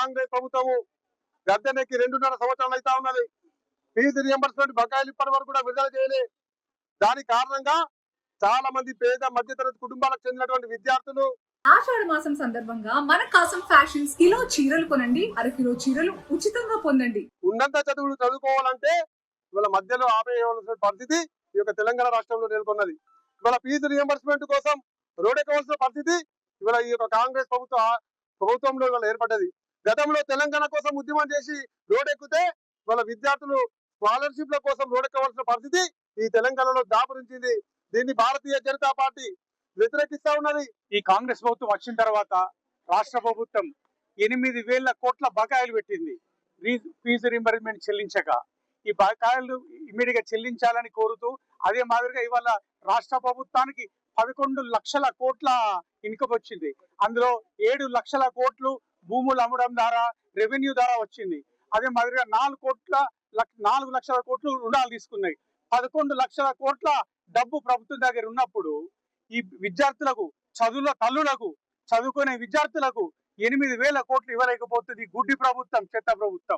కాంగ్రెస్ ప్రభుత్వము గద్దెనెక్కి 2.5 సంవత్సరాలు అయితే ఉన్నది. ఫీజు రియంబర్స్మెంట్ బకాయిలు ఇప్పటి వరకు కూడా విడుదల చేయలే. దానికి కారణంగా చాలా మంది పేద మధ్యతరగతి కుటుంబాలకు చెందినటువంటి విద్యార్థులు ఆషాఢ మాసం సందర్భంగా మన కాసం ఫ్యాషన్స్ కిలో చీరలు కొనండి, అరకిలో చీరలు ఉచితంగా పొందండి. ఉన్నత చదువులు చదువుకోవాలంటే ఇవాళ మధ్యలో ఆపేయవలసిన పరిస్థితి ఈ యొక్క తెలంగాణ రాష్ట్రంలో నెలకొన్నది. ఇవాళ ఫీజు రియంబర్స్మెంట్ కోసం రోడ్డెక్కవలసిన పరిస్థితి ఇవాళ ఈ యొక్క కాంగ్రెస్ ప్రభుత్వంలో ఇవాళ ఏర్పడ్డది. గతంలో తెలంగాణ కోసం ఉద్యమం చేసి రోడ్డెక్కితే వాళ్ళ విద్యార్థులు స్కాలర్షిప్ల కోసం రోడ్డెక్కవలసిన పరిస్థితి ఈ తెలంగాణలో దాపురించింది. దీన్ని భారతీయ జనతా పార్టీ వ్యతిరేకిస్తా ఉన్నది. ఈ కాంగ్రెస్ ప్రభుత్వం వచ్చిన తర్వాత రాష్ట్ర ప్రభుత్వం 8,000 కోట్ల బకాయిలు పెట్టింది ఫీజు రింబర్స్మెంట్ చెల్లించక. ఈ బకాయిలు ఇమ్మీడియట్ గా చెల్లించాలని కోరుతూ అదే మాదిరిగా ఇవాళ రాష్ట్ర ప్రభుత్వానికి 11 లక్షల కోట్ల ఇన్కమ్ వచ్చింది. అందులో 7 లక్షల కోట్లు భూములు అమ్మడం ద్వారా రెవెన్యూ ద్వారా వచ్చింది. అదే మాదిరిగా 4 లక్షల కోట్లు రుణాలు తీసుకున్నాయి. 11 లక్షల కోట్ల డబ్బు ప్రభుత్వం దగ్గర ఉన్నప్పుడు ఈ విద్యార్థులకు చదువుల తల్లులకు చదువుకునే విద్యార్థులకు 8,000 కోట్లు ఇవ్వలేకపోతుంది గుడ్డి ప్రభుత్వం, చెత్త ప్రభుత్వం.